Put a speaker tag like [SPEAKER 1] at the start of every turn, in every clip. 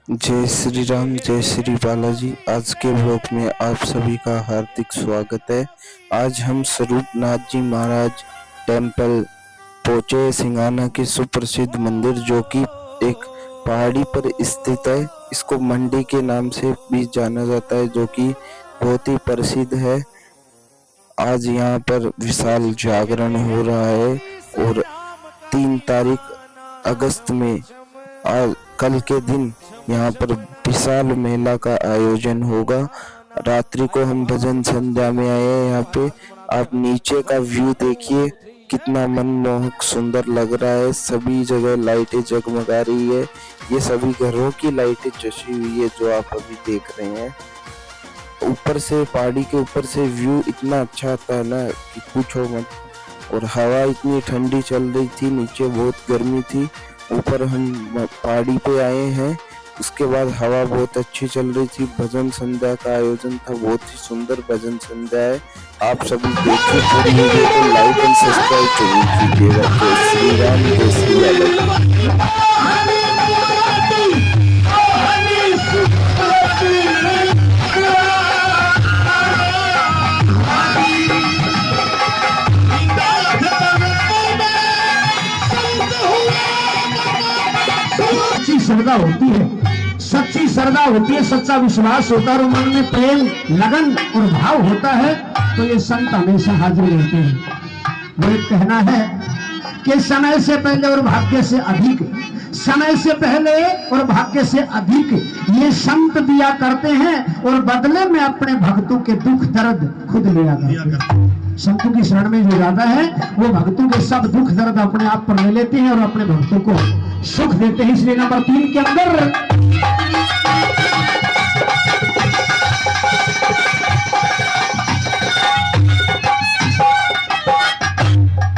[SPEAKER 1] जय श्री राम, जय श्री बालाजी। आज के ब्लॉग में आप सभी का हार्दिक स्वागत है। आज हम स्वरूपनाथ जी महाराज टेम्पल पहुंचे, सिंघाना के सुप्रसिद्ध मंदिर जो कि एक पहाड़ी पर स्थित है। इसको मंडी के नाम से भी जाना जाता है, जो कि बहुत ही प्रसिद्ध है। आज यहाँ पर विशाल जागरण हो रहा है और 3 तारीख अगस्त में कल के दिन यहाँ पर विशाल मेला का आयोजन होगा। रात्रि को हम भजन संध्या में आए हैं। यहाँ पे आप नीचे का व्यू देखिए, कितना मनमोहक सुंदर लग रहा है। सभी जगह लाइटें जगमगा रही है। ये सभी घरों की लाइटें जची हुई है जो आप अभी देख रहे हैं। ऊपर से पहाड़ी के ऊपर से व्यू इतना अच्छा आता है ना कि पूछो मत। और हवा इतनी ठंडी चल रही थी, नीचे बहुत गर्मी थी। ऊपर हम पहाड़ी पे आए हैं, उसके बाद हवा बहुत अच्छी चल रही थी। भजन संध्या का आयोजन था, बहुत ही सुंदर भजन संध्या है। आप सभी देखिए पूरी वीडियो को, लाइक एंड सब्सक्राइब जरूर कीजिएगा। जय श्री राम, जय श्री बालाजी।
[SPEAKER 2] सच्ची श्रद्धा होती है, सच्ची श्रद्धा होती है, सच्चा विश्वास होता है और मन में प्रेम, लगन और भाव होता है तो ये संत हमेशा हाजिर रहते हैं। वो एक कहना है कि समय से पहले और भाग्य से अधिक, समय से पहले और भाग्य से अधिक ये संत दिया करते हैं और बदले में अपने भक्तों के दुख दर्द खुद लिया करते हैं। संतों की शरण में जो ज्यादा है वो भक्तों के सब दुख दर्द अपने आप पर ले लेते हैं और अपने भक्तों को सुख देते हैं। इसलिए नंबर 3 के अंदर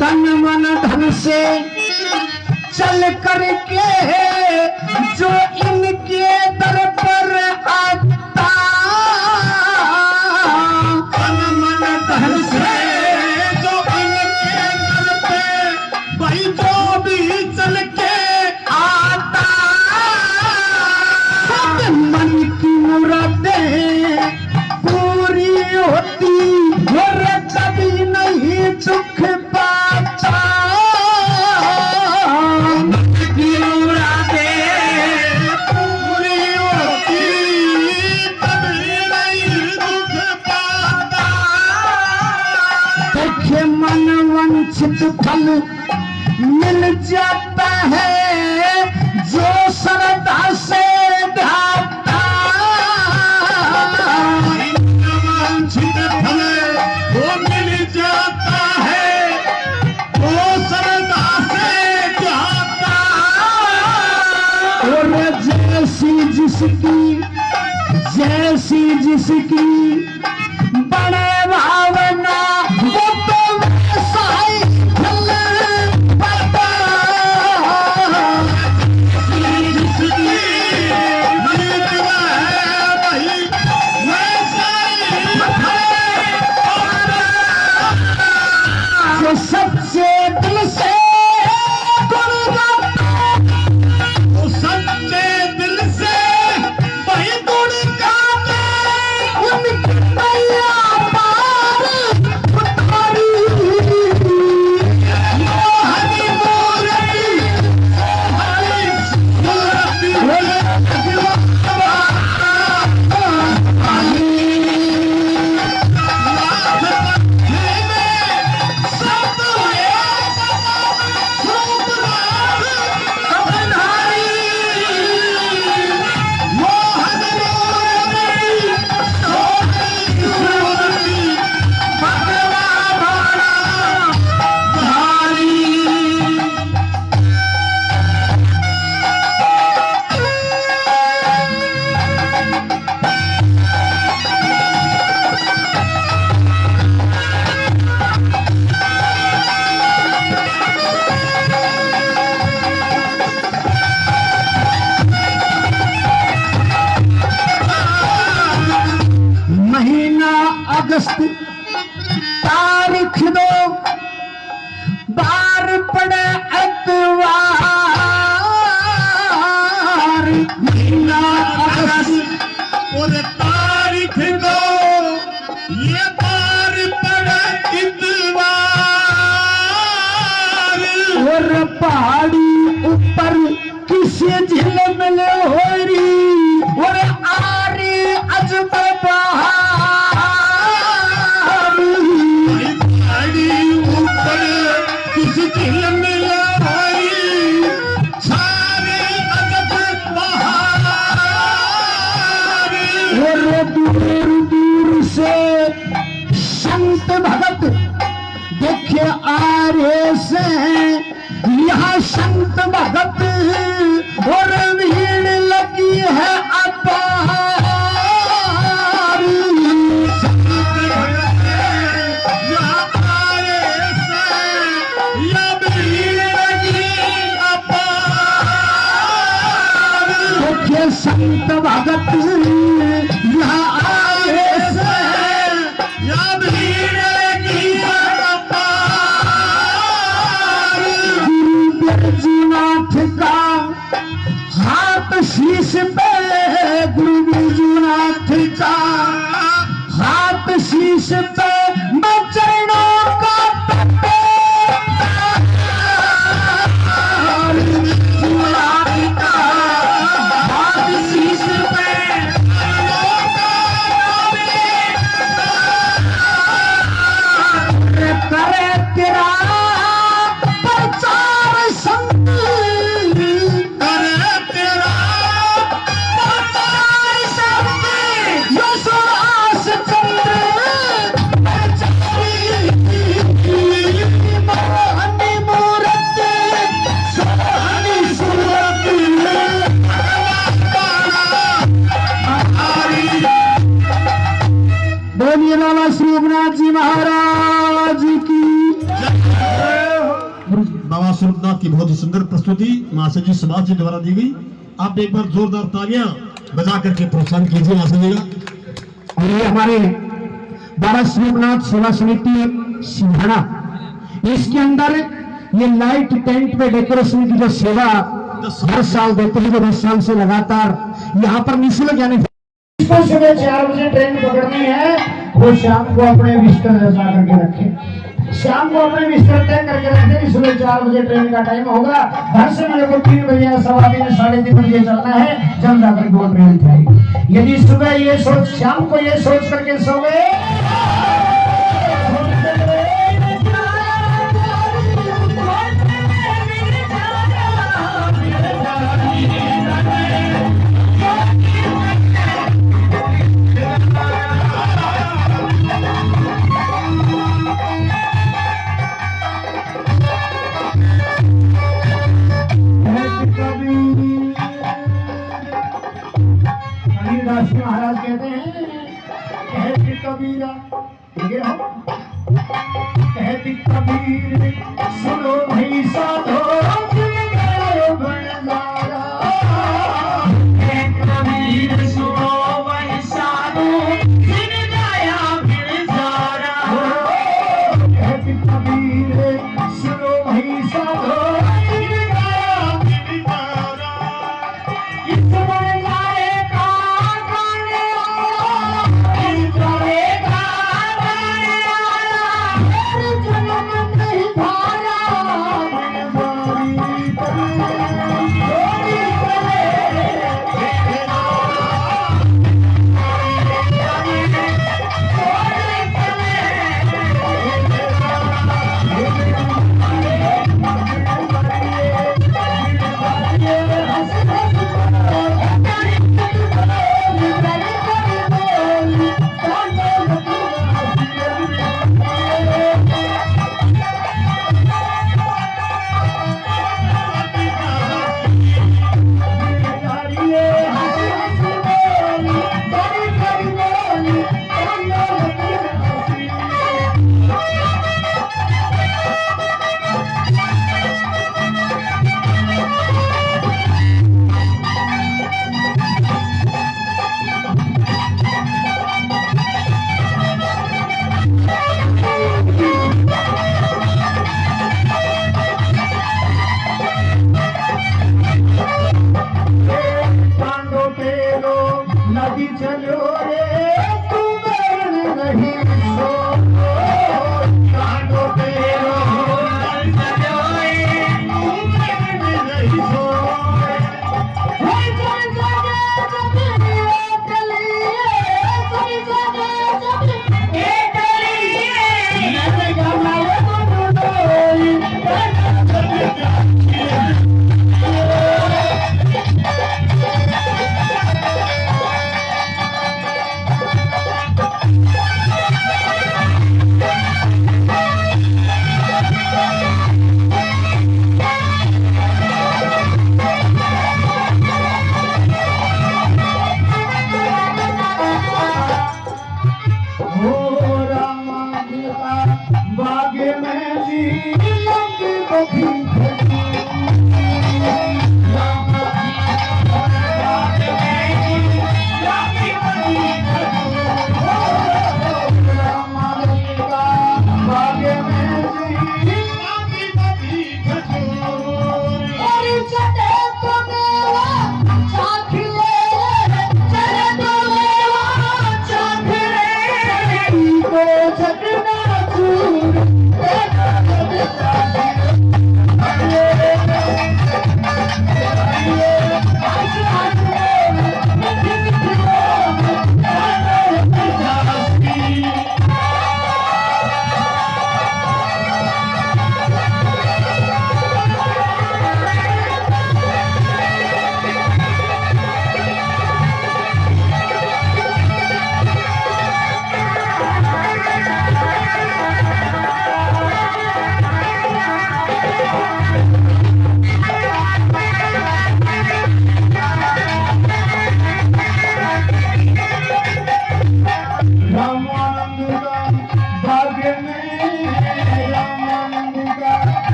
[SPEAKER 2] तन मन धन से चल करके जो इनके दर पर आता, तन मन धन से जो इनके दर पे भाई जो भी चल के आता, सब मन की मुरादें पूरी होती और कभी नहीं दुख पाता। मन वंचित फल मिल जाता है जो श्रद्धा से ढाता, वंचित फल वो मिल जाता है वो श्रद्धा से ढाता। और जैसी जिसकी बड़े भावना वो तो वैसा ही फल पाता। जिसकी नीत है वही वैसा ही फल पाता। जो सच्चे दिल से गुण गाता, वो सच्चे दिल से वही गुण गाता। उनकी मैया पार उतारी, मोहनी मूर्ति सोहनी मूर्ति अगस्त तारीख 2 बार पड़े एतवार, महीना दस और तारीख दो ये बार पड़ा इतवार और पहाड़ी ऊपर किसी झिलमिल हो रही और आरी अजब बहार पहाड़ी ऊपर किसी झिलमिल हो रही सारे अजब बहार और दूर दूर से संत भगत देखे आ रहे से यहाँ संत भगत और भीड़ लगी है अपार संत भगत यहाँ आ रहे से यहाँ भीड़ लगी अपार देखे संत भगत यहाँ आ रहे से यहाँ भीड़ लगी बैजूनाथ का हाथ शीश पे गुरु बैजूनाथ का हाथ शीश पे मैं चरणों का बैजूनाथ का हाथ शीश पे करे तेरा प्रचार संत करे तेरा प्रचार संत यशोदास चंद्र मोहनी मूरत सोहनी सूरत बोलिए बाबा श्री रघुनाथ जी महाराज की
[SPEAKER 3] बाबा स्वरूपनाथ की बहुत ही सुंदर प्रस्तुति महाशय जी समाज जी द्वारा दी गई। आप एक बार जोरदार तालियां बजा करके प्रोत्साहन कीजिए महाशय जी का।
[SPEAKER 2] और ये हमारे बाबा श्रीनाथ सेवा समिति सिंघाड़ा इसके अंदर ये लाइट टेंट पे डेकोरेशन की जो सेवा हर साल देते हैं, जो 10 साल से लगातार यहाँ पर निःशुल्क यानी इसको सुबह 4 बजे ट्रेन पकड़नी है, वो शाम को अपने बिस्तर जा करके रखे, शाम को अपने बिस्तर तय करके रखते कि सुबह 4 बजे ट्रेन का टाइम होगा, घर से मेरे को 3 बजे या 3:15 3:30 बजे चलना है, जब जाकर वो ट्रेन जाएगी। यदि सुबह ये सोच शाम को ये सोच करके सो गए महाराज कहते हैं कहती कबीरा कहती कबीर सुनो भाई साधो कबीर सुनो भाई साधो कहती कबीर सुनो भाई साधो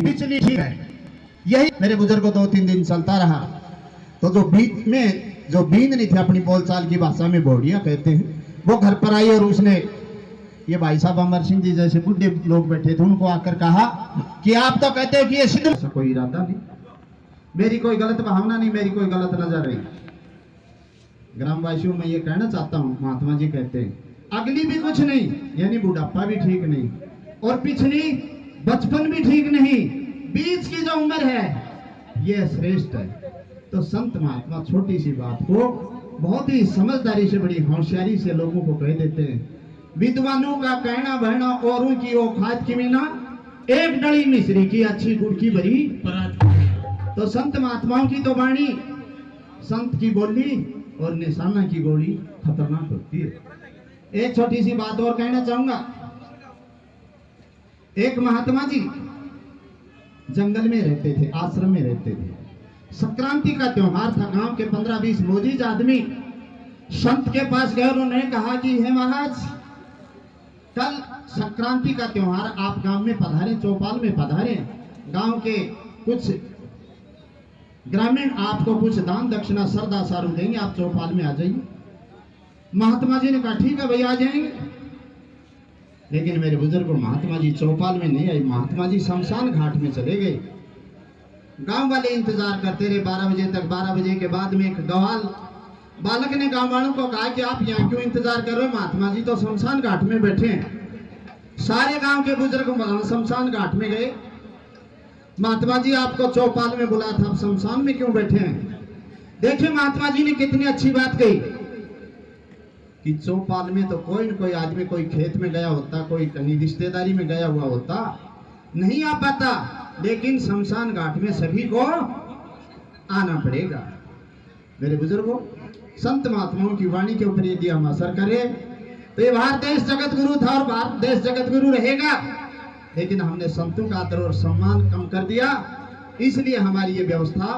[SPEAKER 2] बिचली ठीक है, यही मेरे बुजुर्ग को 2-3 दिन चलता रहा। तो जो बीच में जो बींद नहीं थे, अपनी बोलचाल की भाषा में बोड़िया कहते हैं, वो घर पर आई और उसने, ये भाई साहब अमर सिंह जी जैसे बुढ़े लोग बैठे थे, उनको आकर कहा कि आप तो कहते हो कि ये सिद्ध, ऐसा कोई इरादा नहीं, मेरी कोई गलत भावना नहीं, मेरी कोई गलत नजर नहीं। ग्रामवासियों में ये कहना चाहता हूँ, महात्मा जी कहते हैं अगली भी कुछ नहीं, यानी बुढ़ापा भी ठीक नहीं और पिछली बचपन भी ठीक नहीं, बीच की जो उम्र है ये श्रेष्ठ है। तो संत महात्मा छोटी सी बात को बहुत ही समझदारी से, बड़ी होशियारी से लोगों को कह देते हैं। विद्वानों का कहना बहना औरों की औकात की मीना, एक डली मिश्री की अच्छी गुड़ की बरी। तो संत महात्माओं की तो वाणी, संत की बोली और निशाना की गोली खतरनाक होती है। एक छोटी सी बात और कहना चाहूंगा। एक महात्मा जी जंगल में रहते थे, आश्रम में रहते थे। संक्रांति का त्योहार था, गांव के 15-20 मोजीज आदमी संत के पास गए, उन्होंने कहा कि हे महाराज, कल संक्रांति का त्योहार, आप गांव में पधारे, चौपाल में पधारे, गांव के कुछ ग्रामीण आपको कुछ दान दक्षिणा श्रद्धा सारू देंगे, आप चौपाल में आ जाइए। महात्मा जी ने कहा ठीक है भैया आ जाएंगे। लेकिन मेरे बुजुर्ग महात्मा जी चौपाल में नहीं आई, महात्मा जी शमशान घाट में चले गए। गांव वाले इंतजार करते रहे 12 बजे तक। 12 बजे के बाद में एक गवाल बालक ने गांव वालों को कहा कि आप यहाँ क्यों इंतजार कर रहे हो, महात्मा जी तो शमशान घाट में बैठे हैं। सारे गांव के बुजुर्ग शमशान घाट में गए। महात्मा जी आपको चौपाल में बुलाया था, आप शमशान में क्यों बैठे हैं? देखिए महात्मा जी ने कितनी अच्छी बात कही कि चौपाल में तो कोई न कोई आदमी कोई खेत में गया होता, कोई कहीं रिश्तेदारी में गया हुआ होता, नहीं आ पाता, लेकिन शमशान घाट में सभी को आना पड़ेगा। मेरे बुजुर्गों, संत महात्माओं की वाणी के ऊपर यदि हम असर करें तो ये भारत देश जगत गुरु था और भारत देश जगत गुरु रहेगा। लेकिन हमने संतों का आदर और सम्मान कम कर दिया, इसलिए हमारी ये व्यवस्था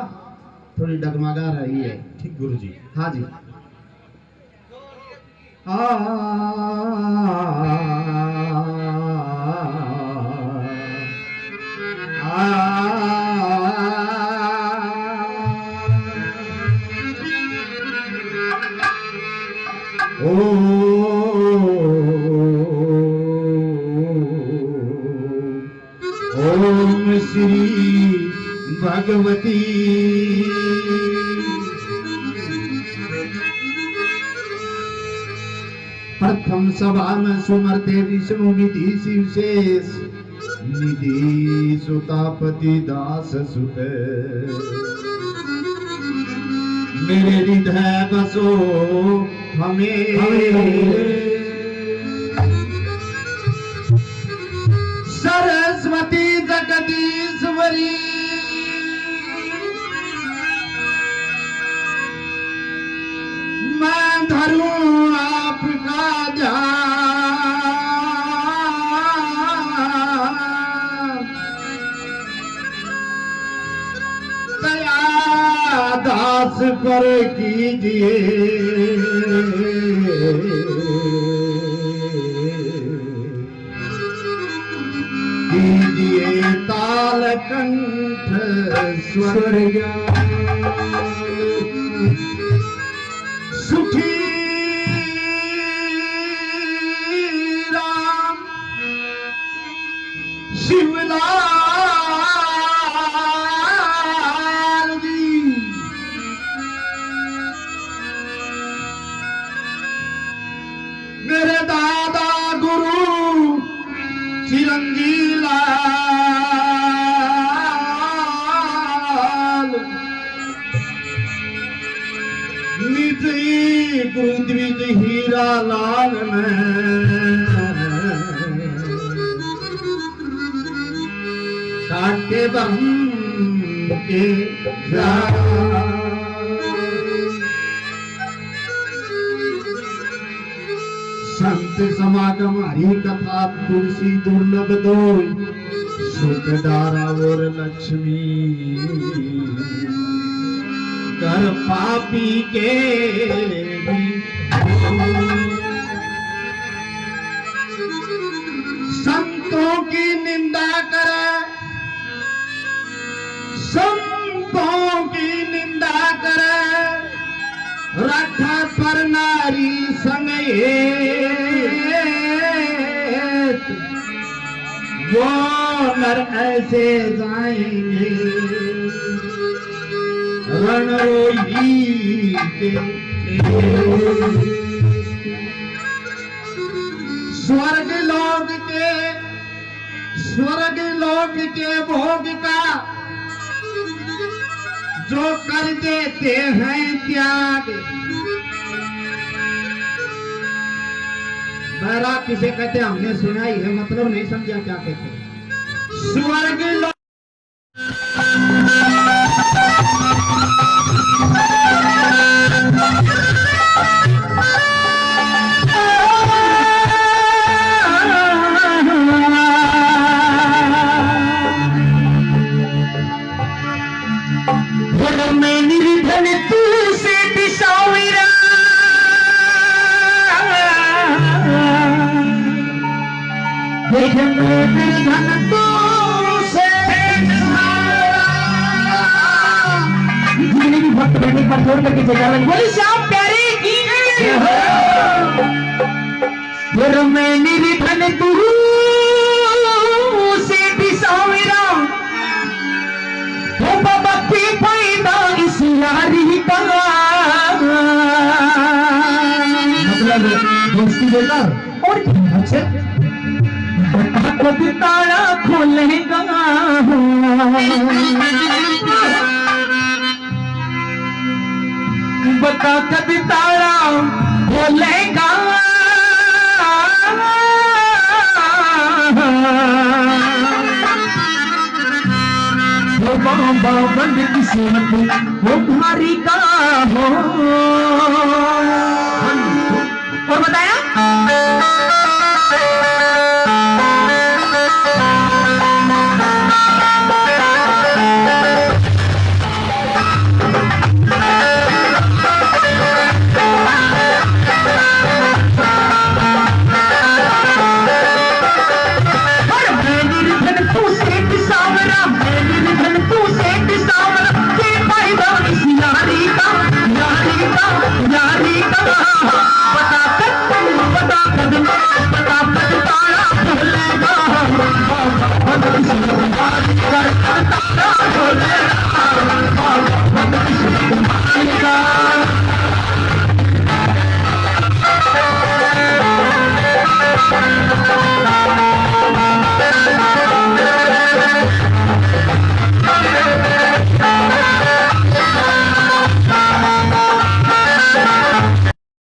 [SPEAKER 2] थोड़ी डगमगा रही है।
[SPEAKER 3] ठीक गुरु जी।
[SPEAKER 2] हाँ जी। ओम श्री भगवती प्रथम सभा में सुमरते विष्णु विधि शिवशेष निधि सुतापति दास सुत मेरे हृदय बसो हमें सरस्वती जगदीश्वरी मैं धरूं आपका ध्यान दया दास पर कीजिए कीजिए कालकंठ स्वर सुखी राम शिवलाल जी मेरे दादा गुरु चिरंजी लाल निज गुरु द्विज हीरा लाल में काटे बम के संत समागम हरि कथा तुलसी दुर्लभ दो सुख दारा और लक्ष्मी कर पापी के भी संतों की निंदा करे संतों की निंदा करे रख पर नारी समेत वो नर ऐसे जाएंगे रणरोही के स्वर्ग लोक के भोग का जो कर देते हैं त्याग बैराग किसे कहते हमने सुना ही है मतलब नहीं समझा क्या कहते स्वर्ग लोक छोड़ करके बोली श्याम प्यारे की फिर मैं निर्धन तू से भी साविरा तो बाबा की पैदा इस यारी का मतलब दोस्ती बेकार और अच्छा कभी ताला खोलेगा बता कभी ताला खोलेगा वो बाबा बंद किस्मत वो भारी का हो और बताया